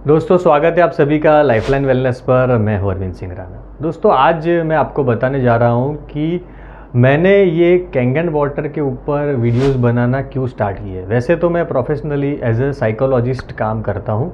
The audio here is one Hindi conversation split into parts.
दोस्तों स्वागत है आप सभी का लाइफलाइन वेलनेस पर। मैं हूं अरविंद सिंह राणा। दोस्तों आज मैं आपको बताने जा रहा हूं कि मैंने ये कैंगन वाटर के ऊपर वीडियोस बनाना क्यों स्टार्ट किए। वैसे तो मैं प्रोफेशनली एज ए साइकोलॉजिस्ट काम करता हूं।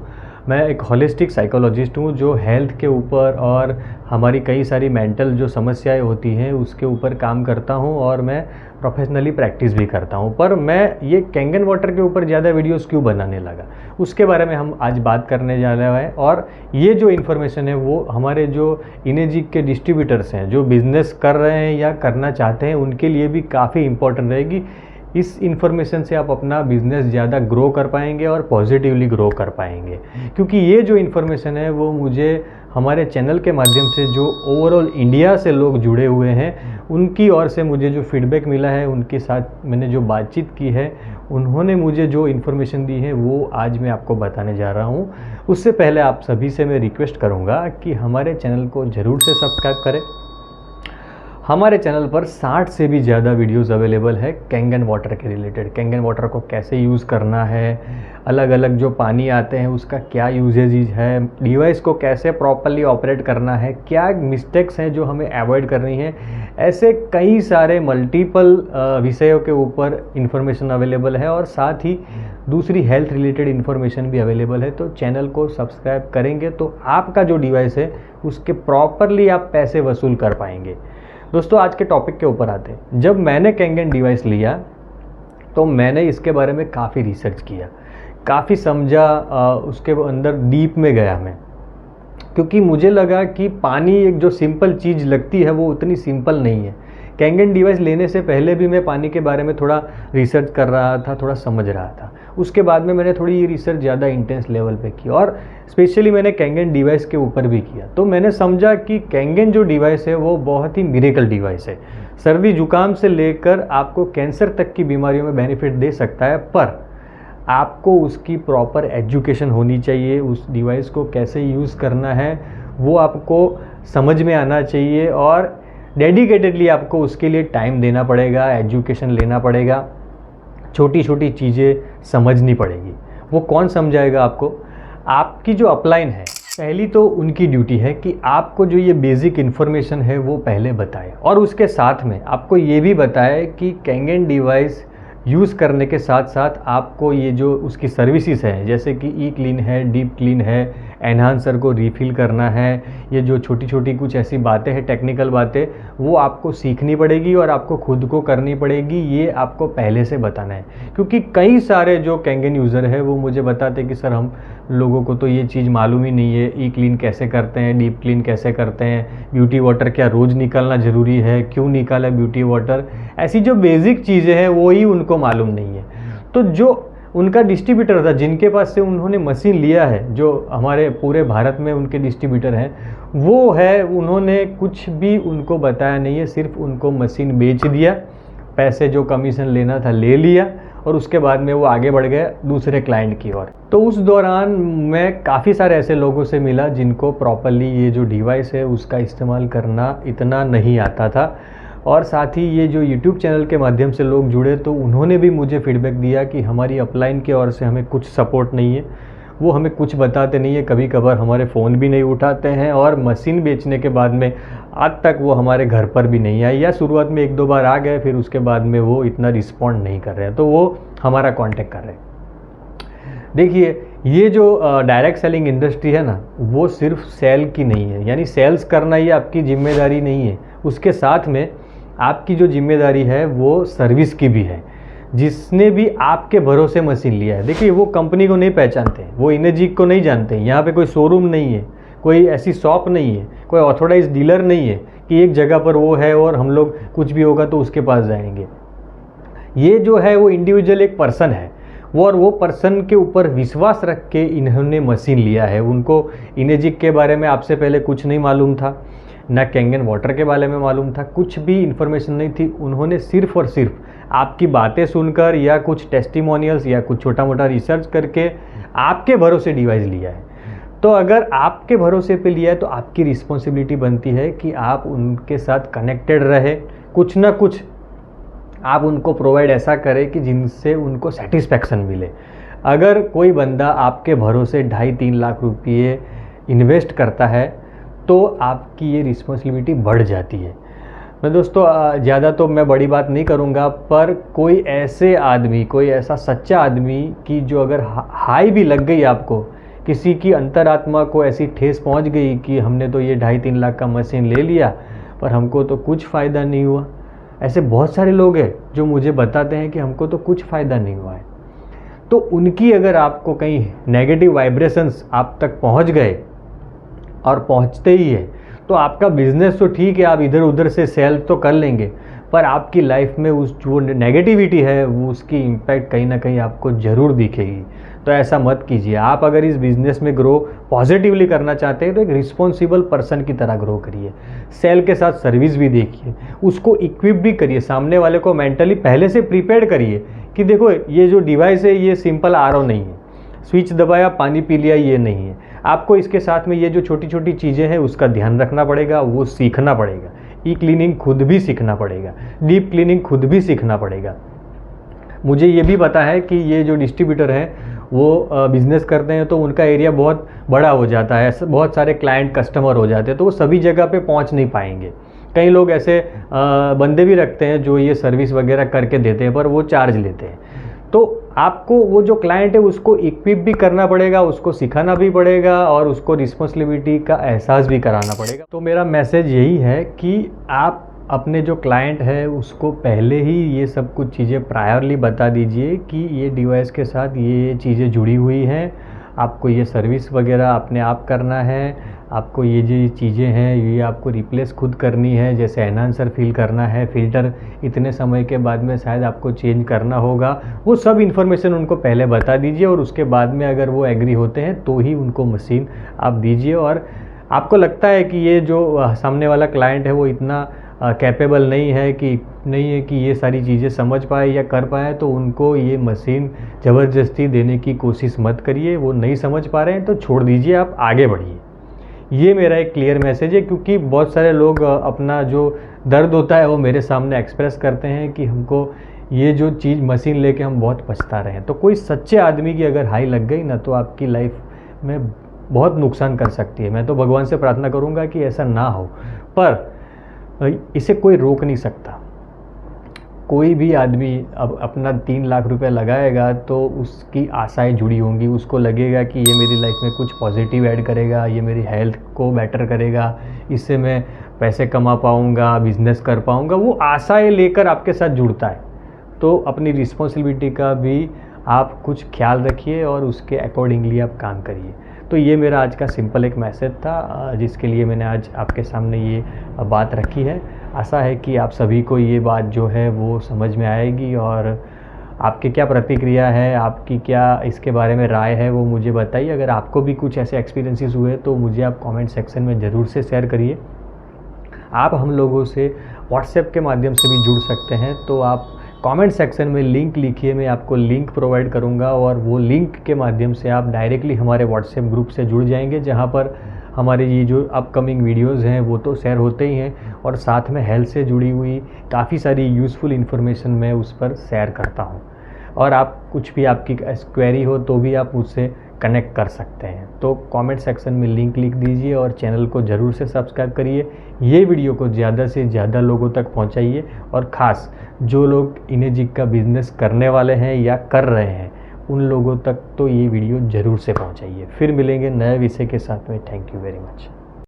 मैं एक होलिस्टिक साइकोलॉजिस्ट हूं जो हेल्थ के ऊपर और हमारी कई सारी मेंटल जो समस्याएं होती हैं उसके ऊपर काम करता हूं और मैं प्रोफेशनली प्रैक्टिस भी करता हूं। पर मैं ये कैंगन वाटर के ऊपर ज़्यादा वीडियोस क्यों बनाने लगा, उसके बारे में हम आज बात करने जा रहे हैं। और ये जो इन्फॉर्मेशन है वो हमारे जो इनेजिक के डिस्ट्रीब्यूटर्स हैं, जो बिज़नेस कर रहे हैं या करना चाहते हैं, उनके लिए भी काफ़ी इम्पोर्टेंट रहेगी। इस इन्फॉर्मेशन से आप अपना बिज़नेस ज़्यादा ग्रो कर पाएंगे और पॉजिटिवली ग्रो कर पाएंगे, क्योंकि ये जो इन्फॉर्मेशन है वो मुझे हमारे चैनल के माध्यम से जो ओवरऑल इंडिया से लोग जुड़े हुए हैं उनकी ओर से मुझे जो फीडबैक मिला है, उनके साथ मैंने जो बातचीत की है, उन्होंने मुझे जो इन्फॉर्मेशन दी है वो आज मैं आपको बताने जा रहा हूँ। उससे पहले आप सभी से मैं रिक्वेस्ट करूँगा कि हमारे चैनल को ज़रूर से सब्सक्राइब करें। हमारे चैनल पर 60 से भी ज़्यादा वीडियोस अवेलेबल है कैंगन वाटर के रिलेटेड। कैंगन वाटर को कैसे यूज़ करना है, अलग अलग जो पानी आते हैं उसका क्या यूजेज है, डिवाइस को कैसे प्रॉपरली ऑपरेट करना है, क्या मिस्टेक्स हैं जो हमें अवॉइड करनी है, ऐसे कई सारे मल्टीपल विषयों के ऊपर इन्फॉर्मेशन अवेलेबल है। और साथ ही दूसरी हेल्थ रिलेटेड इन्फॉर्मेशन भी अवेलेबल है। तो चैनल को सब्सक्राइब करेंगे तो आपका जो डिवाइस है उसके प्रॉपरली आप पैसे वसूल कर पाएंगे। दोस्तों आज के टॉपिक के ऊपर आते हैं। जब मैंने कैंगन डिवाइस लिया तो मैंने इसके बारे में काफ़ी रिसर्च किया, काफ़ी समझा, उसके अंदर डीप में गया मैं, क्योंकि मुझे लगा कि पानी एक जो सिंपल चीज़ लगती है वो उतनी सिंपल नहीं है। कैंगन डिवाइस लेने से पहले भी मैं पानी के बारे में थोड़ा रिसर्च कर रहा था, थोड़ा समझ रहा था। उसके बाद में मैंने थोड़ी ये रिसर्च ज़्यादा इंटेंस लेवल पे की और स्पेशली मैंने कैंगन डिवाइस के ऊपर भी किया। तो मैंने समझा कि कैंगन जो डिवाइस है वो बहुत ही मिरेकल डिवाइस है। सर्दी जुकाम से लेकर आपको कैंसर तक की बीमारियों में बेनिफिट दे सकता है, पर आपको उसकी प्रॉपर एजुकेशन होनी चाहिए। उस डिवाइस को कैसे यूज़ करना है वो आपको समझ में आना चाहिए और डेडिकेटेडली आपको उसके लिए टाइम देना पड़ेगा, एजुकेशन लेना पड़ेगा, छोटी छोटी चीज़ें समझनी पड़ेगी। वो कौन समझाएगा आपको? आपकी जो अपलाइन है, पहली तो उनकी ड्यूटी है कि आपको जो ये बेसिक इन्फॉर्मेशन है वो पहले बताए और उसके साथ में आपको ये भी बताए कि कैंगन डिवाइस यूज़ करने के साथ साथ आपको ये जो उसकी सर्विसेज हैं, जैसे कि ई क्लीन है, डीप क्लीन है, एनहांसर को रिफ़िल करना है, ये जो छोटी छोटी कुछ ऐसी बातें हैं, टेक्निकल बातें, वो आपको सीखनी पड़ेगी और आपको खुद को करनी पड़ेगी। ये आपको पहले से बताना है, क्योंकि कई सारे जो कैंगन यूज़र है वो मुझे बताते हैं कि सर हम लोगों को तो ये चीज़ मालूम ही नहीं है, ई क्लीन कैसे करते हैं, डीप क्लीन कैसे करते हैं, ब्यूटी वाटर क्या रोज़ निकालना ज़रूरी है, क्यों निकाला ब्यूटी वाटर, ऐसी जो बेसिक चीज़ें हैं वो ही उनको मालूम नहीं है। तो जो उनका डिस्ट्रीब्यूटर था, जिनके पास से उन्होंने मशीन लिया है, जो हमारे पूरे भारत में उनके डिस्ट्रीब्यूटर हैं, वो है, उन्होंने कुछ भी उनको बताया नहीं है, सिर्फ उनको मशीन बेच दिया, पैसे जो कमीशन लेना था ले लिया और उसके बाद में वो आगे बढ़ गए दूसरे क्लाइंट की ओर। तो उस दौरान मैं काफ़ी सारे ऐसे लोगों से मिला जिनको प्रॉपरली ये जो डिवाइस है उसका इस्तेमाल करना इतना नहीं आता था। और साथ ही ये जो YouTube चैनल के माध्यम से लोग जुड़े तो उन्होंने भी मुझे फीडबैक दिया कि हमारी अपलाइन की ओर से हमें कुछ सपोर्ट नहीं है, वो हमें कुछ बताते नहीं है, कभी कभार हमारे फ़ोन भी नहीं उठाते हैं और मशीन बेचने के बाद में आज तक वो हमारे घर पर भी नहीं आई, या शुरुआत में 1-2 बार आ गए, फिर उसके बाद में वो इतना रिस्पॉन्ड नहीं कर रहे हैं, तो वो हमारा कॉन्टेक्ट कर रहे हैं। देखिए ये जो डायरेक्ट सेलिंग इंडस्ट्री है ना, वो सिर्फ सेल की नहीं है, यानी सेल्स करना ये आपकी जिम्मेदारी नहीं है, उसके साथ में आपकी जो जिम्मेदारी है वो सर्विस की भी है। जिसने भी आपके भरोसे मशीन लिया है, देखिए वो कंपनी को नहीं पहचानते, वो इनेजिक को नहीं जानते, यहाँ पे कोई शोरूम नहीं है, कोई ऐसी शॉप नहीं है, कोई ऑथोराइज डीलर नहीं है कि एक जगह पर वो है और हम लोग कुछ भी होगा तो उसके पास जाएंगे। ये जो है वो इंडिविजुअल एक पर्सन है और वो पर्सन के ऊपर विश्वास रख के इन्होंने मशीन लिया है। उनको इनेजिक के बारे में आपसे पहले कुछ नहीं मालूम था, ना कैंगन वाटर के बारे में मालूम था, कुछ भी इन्फॉर्मेशन नहीं थी। उन्होंने सिर्फ और सिर्फ आपकी बातें सुनकर या कुछ टेस्टिमोनियल्स या कुछ छोटा मोटा रिसर्च करके आपके भरोसे डिवाइस लिया है। तो अगर आपके भरोसे पे लिया है तो आपकी रिस्पॉन्सिबिलिटी बनती है कि आप उनके साथ कनेक्टेड रहे, कुछ ना कुछ आप उनको प्रोवाइड ऐसा करें कि जिनसे उनको सेटिस्फैक्शन मिले। अगर कोई बंदा आपके भरोसे 2.5-3 लाख रुपये इन्वेस्ट करता है तो आपकी ये रिस्पॉन्सिबिलिटी बढ़ जाती है। मैं दोस्तों ज़्यादा तो मैं बड़ी बात नहीं करूँगा, पर कोई ऐसे आदमी, कोई ऐसा सच्चा आदमी कि जो अगर हाई भी लग गई आपको, किसी की अंतरात्मा को ऐसी ठेस पहुँच गई कि हमने तो ये 2.5-3 लाख का मशीन ले लिया पर हमको तो कुछ फ़ायदा नहीं हुआ। ऐसे बहुत सारे लोग हैं जो मुझे बताते हैं कि हमको तो कुछ फ़ायदा नहीं हुआ है। तो उनकी अगर आपको कहीं नेगेटिव वाइब्रेशंस आप तक पहुँच गए और पहुँचते ही है तो आपका बिजनेस तो ठीक है, आप इधर उधर से सेल तो कर लेंगे, पर आपकी लाइफ में उस जो नेगेटिविटी है वो उसकी इम्पैक्ट कहीं ना कहीं आपको ज़रूर दिखेगी। तो ऐसा मत कीजिए। आप अगर इस बिज़नेस में ग्रो पॉजिटिवली करना चाहते हैं तो एक रिस्पॉन्सिबल पर्सन की तरह ग्रो करिए। सेल के साथ सर्विस भी देखिए, उसको इक्विप भी करिए, सामने वाले को मेंटली पहले से प्रिपेयर करिए कि देखो ये जो डिवाइस है ये सिंपल आरओ नहीं है, स्विच दबाया पानी पी लिया, ये नहीं है। आपको इसके साथ में ये जो छोटी छोटी चीज़ें हैं उसका ध्यान रखना पड़ेगा, वो सीखना पड़ेगा। ई क्लीनिंग खुद भी सीखना पड़ेगा, डीप क्लीनिंग खुद भी सीखना पड़ेगा। मुझे ये भी पता है कि ये जो डिस्ट्रीब्यूटर हैं वो बिज़नेस करते हैं तो उनका एरिया बहुत बड़ा हो जाता है, बहुत सारे क्लाइंट कस्टमर हो जाते हैं, तो वो सभी जगह पे पहुंच नहीं पाएंगे। कई लोग ऐसे बंदे भी रखते हैं जो ये सर्विस वगैरह करके देते हैं पर वो चार्ज लेते हैं। तो आपको वो जो क्लाइंट है उसको इक्विप भी करना पड़ेगा, उसको सिखाना भी पड़ेगा और उसको रिस्पॉन्सिबिलिटी का एहसास भी कराना पड़ेगा। तो मेरा मैसेज यही है कि आप अपने जो क्लाइंट है उसको पहले ही ये सब कुछ चीज़ें प्रायरली बता दीजिए कि ये डिवाइस के साथ ये चीज़ें जुड़ी हुई हैं, आपको ये सर्विस वगैरह अपने आप करना है, आपको ये जो चीज़ें हैं ये आपको रिप्लेस खुद करनी है, जैसे एनहांसर फिल करना है, फ़िल्टर इतने समय के बाद में शायद आपको चेंज करना होगा। वो सब इन्फॉर्मेशन उनको पहले बता दीजिए और उसके बाद में अगर वो एग्री होते हैं तो ही उनको मशीन आप दीजिए। और आपको लगता है कि ये जो सामने वाला क्लाइंट है वो इतना कैपेबल नहीं है कि ये सारी चीज़ें समझ पाए या कर पाए, तो उनको ये मशीन ज़बरदस्ती देने की कोशिश मत करिए। वो नहीं समझ पा रहे हैं तो छोड़ दीजिए, आप आगे बढ़िए। ये मेरा एक क्लियर मैसेज है, क्योंकि बहुत सारे लोग अपना जो दर्द होता है वो मेरे सामने एक्सप्रेस करते हैं कि हमको ये जो चीज़ मशीन लेके हम बहुत पछता रहे हैं। तो कोई सच्चे आदमी की अगर हाई लग गई ना तो आपकी लाइफ में बहुत नुकसान कर सकती है। मैं तो भगवान से प्रार्थना करूँगा कि ऐसा ना हो, पर इसे कोई रोक नहीं सकता। कोई भी आदमी अब अपना 3 लाख रुपए लगाएगा तो उसकी आशाएं जुड़ी होंगी, उसको लगेगा कि ये मेरी लाइफ में कुछ पॉजिटिव ऐड करेगा, ये मेरी हेल्थ को बेटर करेगा, इससे मैं पैसे कमा पाऊँगा, बिजनेस कर पाऊँगा। वो आशाएं लेकर आपके साथ जुड़ता है। तो अपनी रिस्पॉन्सिबिलिटी का भी आप कुछ ख्याल रखिए और उसके अकॉर्डिंगली आप काम करिए। तो ये मेरा आज का सिंपल एक मैसेज था जिसके लिए मैंने आज आपके सामने ये बात रखी है। आशा है कि आप सभी को ये बात जो है वो समझ में आएगी और आपकी क्या प्रतिक्रिया है, आपकी क्या इसके बारे में राय है वो मुझे बताइए। अगर आपको भी कुछ ऐसे एक्सपीरियंसेस हुए तो मुझे आप कमेंट सेक्शन में ज़रूर से शेयर करिए। आप हम लोगों से व्हाट्सएप के माध्यम से भी जुड़ सकते हैं, तो आप कमेंट सेक्शन में लिंक लिखिए, मैं आपको लिंक प्रोवाइड करूंगा और वो लिंक के माध्यम से आप डायरेक्टली हमारे व्हाट्सएप ग्रुप से जुड़ जाएंगे, जहां पर हमारे ये जो अपकमिंग वीडियोस हैं वो तो शेयर होते ही हैं और साथ में हेल्थ से जुड़ी हुई काफ़ी सारी यूज़फुल इन्फॉर्मेशन मैं उस पर शेयर करता हूँ। और आप कुछ भी आपकी क्वेरी हो तो भी आप मुझसे कनेक्ट कर सकते हैं। तो कमेंट सेक्शन में लिंक लिख दीजिए और चैनल को ज़रूर से सब्सक्राइब करिए। ये वीडियो को ज़्यादा से ज़्यादा लोगों तक पहुंचाइए और ख़ास जो लोग इनेजिक का बिज़नेस करने वाले हैं या कर रहे हैं उन लोगों तक तो ये वीडियो ज़रूर से पहुंचाइए। फिर मिलेंगे नए विषय के साथ में। Thank you very much.